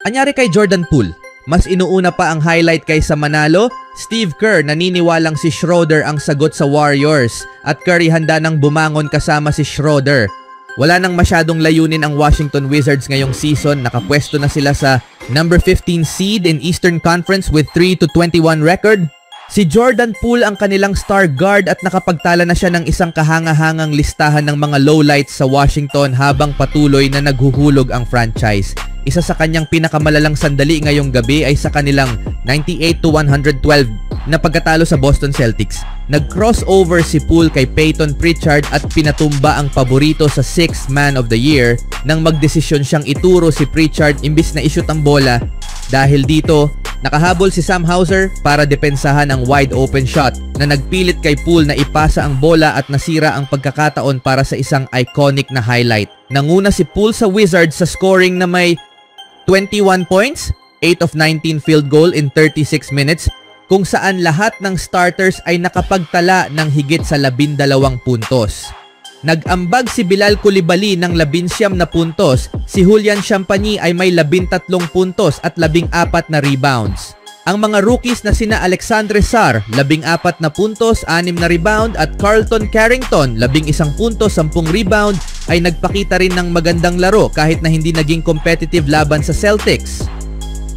Anyari kay Jordan Poole, mas inuuna pa ang highlight kaysa manalo. Steve Kerr naniniwalang si Schroeder ang sagot sa Warriors at Curry handa nang bumangon kasama si Schroeder. Wala nang masyadong layunin ang Washington Wizards ngayong season. Nakapwesto na sila sa number 15 seed in Eastern Conference with 3-21 record. Si Jordan Poole ang kanilang star guard at nakapagtala na siya ng isang kahanga-hangang listahan ng mga lowlights sa Washington habang patuloy na naghuhulog ang franchise. Isa sa kanyang pinakamalalang sandali ngayong gabi ay sa kanilang 98-112 na pagkatalo sa Boston Celtics. Nag-crossover si Poole kay Peyton Pritchard at pinatumba ang paborito sa 6th Man of the Year nang magdesisyon siyang ituro si Pritchard imbis na ishoot ang bola. Dahil dito, nakahabol si Sam Hauser para depensahan ang wide open shot na nagpilit kay Poole na ipasa ang bola at nasira ang pagkakataon para sa isang iconic na highlight. Nanguna si Poole sa Wizards sa scoring na may 21 points, 8 of 19 field goal in 36 minutes, kung saan lahat ng starters ay nakapagtala ng higit sa 12 puntos. Nag-ambag si Bilal Coulibaly ng 19 na puntos, si Julian Champagny ay may 13 puntos at 14 na rebounds. Ang mga rookies na sina Alexandre Sarr, 14 na puntos, 6 na rebound at Carlton Carrington, 11 puntos, 10 rebound ay nagpakita rin ng magandang laro kahit na hindi naging competitive laban sa Celtics.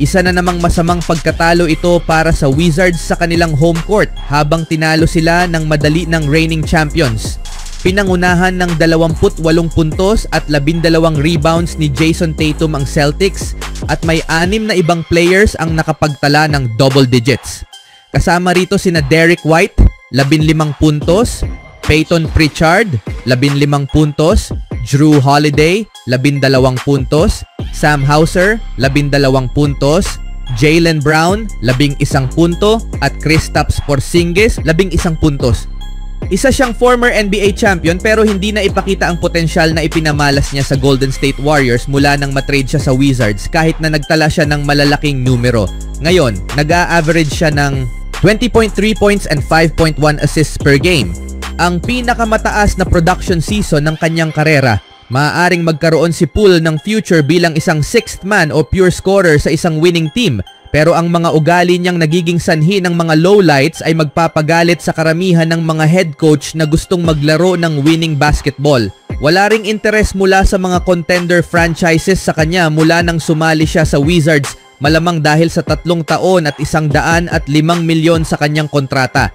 Isa na namang masamang pagkatalo ito para sa Wizards sa kanilang home court habang tinalo sila ng madali ng reigning champions. Pinangunahan ng 28 puntos at 12 rebounds ni Jason Tatum ang Celtics at may 6 na ibang players ang nakapagtala ng double digits. Kasama rito sina Derek White, 15 puntos, Peyton Pritchard, 15 puntos, Jrue Holiday, 12 puntos, Sam Hauser, 12 puntos, Jaylen Brown, 11 punto at Kristaps Porzingis, 11 puntos. Isa siyang former NBA champion pero hindi na ipakita ang potensyal na ipinamalas niya sa Golden State Warriors mula nang matrade siya sa Wizards kahit na nagtala siya ng malalaking numero. Ngayon, nag-a-average siya ng 20.3 points and 5.1 assists per game. Ang pinakamataas na production season ng kanyang karera. Maaaring magkaroon si Poole ng future bilang isang 6th man o pure scorer sa isang winning team. Pero ang mga ugali niyang nagiging sanhi ng mga lowlights ay magpapagalit sa karamihan ng mga head coach na gustong maglaro ng winning basketball. Wala ring interes mula sa mga contender franchises sa kanya mula nang sumali siya sa Wizards, malamang dahil sa 3 taon at 105 milyon sa kanyang kontrata.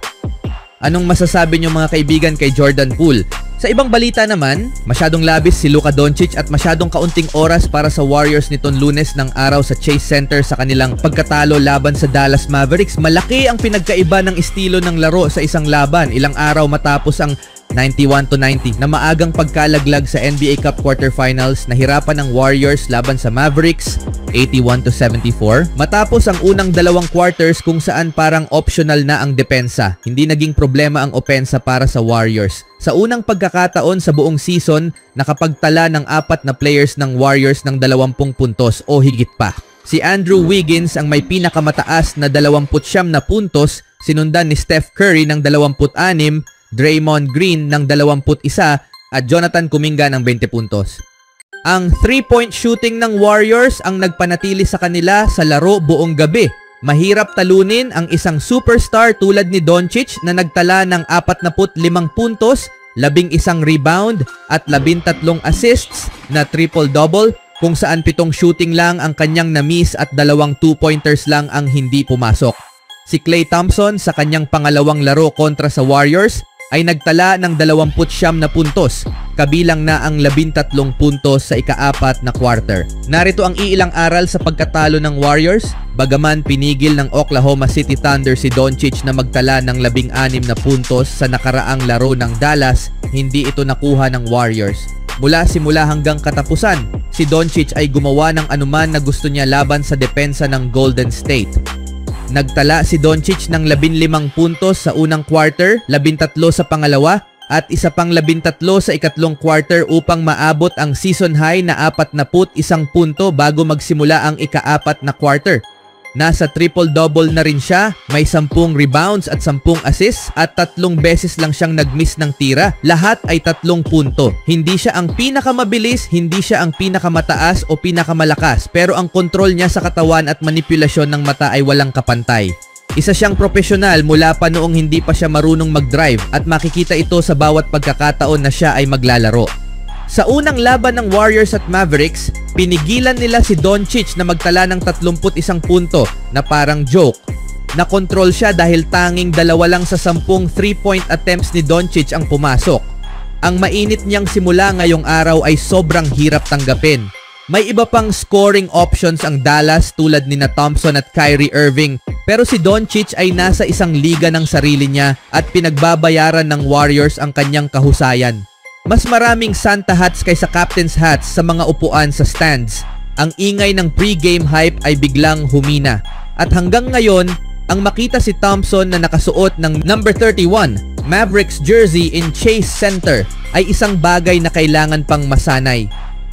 Anong masasabi niyo mga kaibigan kay Jordan Poole? Sa ibang balita naman, masyadong labis si Luka Doncic at masyadong kaunting oras para sa Warriors nitong Lunes ng araw sa Chase Center sa kanilang pagkatalo laban sa Dallas Mavericks. Malaki ang pinagkaiba ng estilo ng laro sa isang laban, ilang araw matapos ang 91-90 na maagang pagkalaglag sa NBA Cup quarterfinals. Nahirapan ng Warriors laban sa Mavericks 81-74 matapos ang unang 2 quarters kung saan parang optional na ang depensa. Hindi naging problema ang opensa para sa Warriors. Sa unang pagkakataon sa buong season, nakapagtala ng 4 na players ng Warriors ng 20 puntos o higit pa. Si Andrew Wiggins ang may pinakamataas na 29 na puntos, sinundan ni Steph Curry ng 26, Draymond Green ng 21 at Jonathan Kuminga ng 20 puntos. Ang 3-point shooting ng Warriors ang nagpanatili sa kanila sa laro buong gabi. Mahirap talunin ang isang superstar tulad ni Doncic na nagtala ng 45 puntos, 11 rebound at 13 assists na triple-double kung saan 7 shooting lang ang kanyang na-miss at 2 2-pointers lang ang hindi pumasok. Si Klay Thompson sa kanyang pangalawang laro kontra sa Warriors ay nagtala ng 29 na puntos, kabilang na ang 13 puntos sa ika-4 na quarter. Narito ang iilang aral sa pagkatalo ng Warriors. Bagaman pinigil ng Oklahoma City Thunder si Doncic na magtala ng 16 na puntos sa nakaraang laro ng Dallas, hindi ito nakuha ng Warriors. Mula simula hanggang katapusan, si Doncic ay gumawa ng anuman na gusto niya laban sa depensa ng Golden State. Nagtala si Doncic ng 15 puntos sa unang quarter, 13 sa pangalawa, at isa pang 13 sa ikatlong quarter upang maabot ang season high na 41 punto bago magsimula ang ika-4 na quarter. Nasa triple-double na rin siya, may 10 rebounds at 10 assists at 3 beses lang siyang nag-miss ng tira. Lahat ay 3 punto. Hindi siya ang pinakamabilis, hindi siya ang pinakamataas o pinakamalakas, pero ang kontrol niya sa katawan at manipulasyon ng mata ay walang kapantay. Isa siyang profesional mula pa noong hindi pa siya marunong mag-drive at makikita ito sa bawat pagkakataon na siya ay maglalaro. Sa unang laban ng Warriors at Mavericks, pinigilan nila si Doncic na magtala ng 31 punto na parang joke. Nakontrol siya dahil tanging 2 lang sa 10 3-point attempts ni Doncic ang pumasok. Ang mainit niyang simula ngayong araw ay sobrang hirap tanggapin. May iba pang scoring options ang Dallas tulad ni Thompson at Kyrie Irving, pero si Doncic ay nasa isang liga ng sarili niya at pinagbabayaran ng Warriors ang kanyang kahusayan. Mas maraming Santa hats kaysa Captain's hats sa mga upuan sa stands. Ang ingay ng pre-game hype ay biglang humina. At hanggang ngayon, ang makita si Thompson na nakasuot ng number 31 Mavericks jersey in Chase Center ay isang bagay na kailangan pang masanay.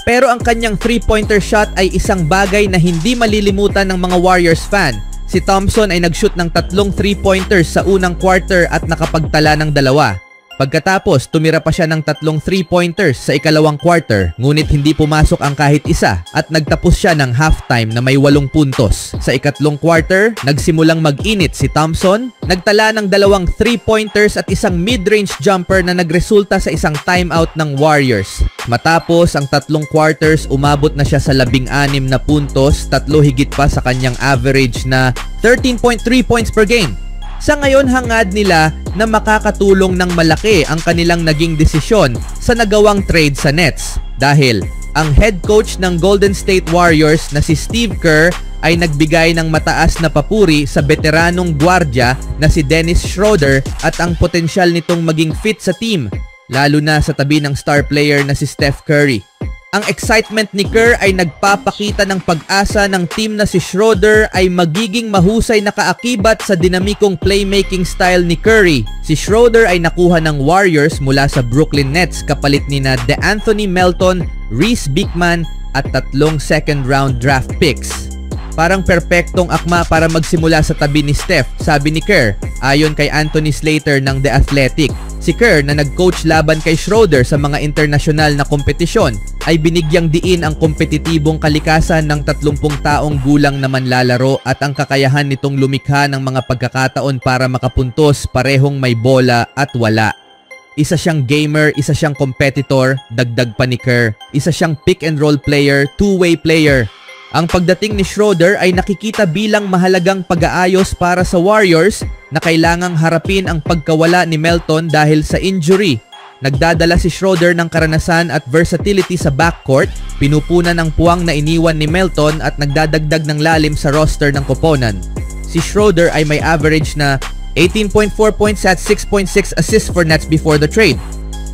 Pero ang kanyang 3-pointer shot ay isang bagay na hindi malilimutan ng mga Warriors fan. Si Thompson ay nag-shoot ng 3 3-pointers sa unang quarter at nakapagtala ng 2. Pagkatapos, tumira pa siya ng 3 3-pointers sa ikalawang quarter, ngunit hindi pumasok ang kahit isa at nagtapos siya ng halftime na may 8 puntos. Sa ikatlong quarter, nagsimulang mag-init si Thompson, nagtala ng 2 3-pointers at isang mid-range jumper na nagresulta sa isang timeout ng Warriors. Matapos ang 3 quarters, umabot na siya sa 16 na puntos, 3 higit pa sa kanyang average na 13.3 points per game. Sa ngayon, hangad nila na makakatulong ng malaki ang kanilang naging desisyon sa nagawang trade sa Nets dahil ang head coach ng Golden State Warriors na si Steve Kerr ay nagbigay ng mataas na papuri sa veteranong gwardiya na si Dennis Schroeder at ang potensyal nitong maging fit sa team, lalo na sa tabi ng star player na si Steph Curry. Ang excitement ni Kerr ay nagpapakita ng pag-asa ng team na si Schroeder ay magiging mahusay na kaakibat sa dinamikong playmaking style ni Curry. Si Schroeder ay nakuha ng Warriors mula sa Brooklyn Nets kapalit ni na DeAnthony Melton, Reese Beekman at 3 second-round draft picks. Parang perpektong akma para magsimula sa tabi ni Steph, sabi ni Kerr, ayon kay Anthony Slater ng The Athletic. Si Kerr na nag-coach laban kay Schroeder sa mga internasyonal na kompetisyon ay binigyang diin ang kompetitibong kalikasan ng 30 taong gulang na manlalaro at ang kakayahan nitong lumikha ng mga pagkakataon para makapuntos parehong may bola at wala. Isa siyang gamer, isa siyang competitor, dagdag pa ni Kerr. Isa siyang pick and roll player, two-way player. Ang pagdating ni Schroeder ay nakikita bilang mahalagang pag-aayos para sa Warriors na kailangang harapin ang pagkawala ni Melton dahil sa injury. Nagdadala si Schroeder ng karanasan at versatility sa backcourt, pinupunan ang puwang na iniwan ni Melton at nagdadagdag ng lalim sa roster ng koponan. Si Schroeder ay may average na 18.4 points at 6.6 assists for Nets before the trade.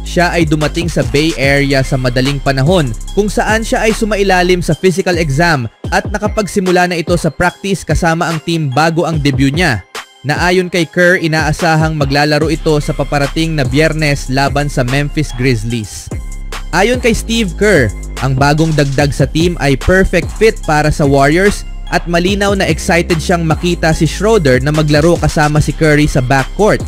Siya ay dumating sa Bay Area sa madaling panahon kung saan siya ay sumailalim sa physical exam at nakapagsimula na ito sa practice kasama ang team bago ang debut niya. Na ayon kay Kerr, inaasahang maglalaro ito sa paparating na Biyernes laban sa Memphis Grizzlies. Ayon kay Steve Kerr, ang bagong dagdag sa team ay perfect fit para sa Warriors at malinaw na excited siyang makita si Schroeder na maglaro kasama si Curry sa backcourt.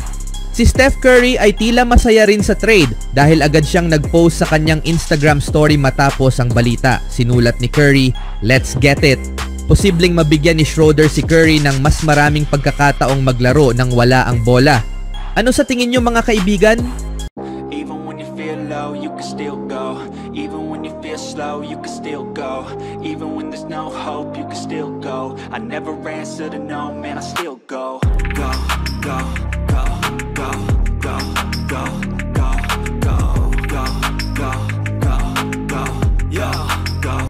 Si Steph Curry ay tila masaya rin sa trade dahil agad siyang nag-post sa kanyang Instagram story matapos ang balita. Sinulat ni Curry, "Let's get it." Posibleng mabigyan ni Schroeder si Curry ng mas maraming pagkakataong maglaro nang wala ang bola. Ano sa tingin niyo mga kaibigan? Even when you feel low, you can still go. Even when you feel slow, you can still go. Even when there's no hope, you can still go. I never answer to no, man, I still go. Go, go.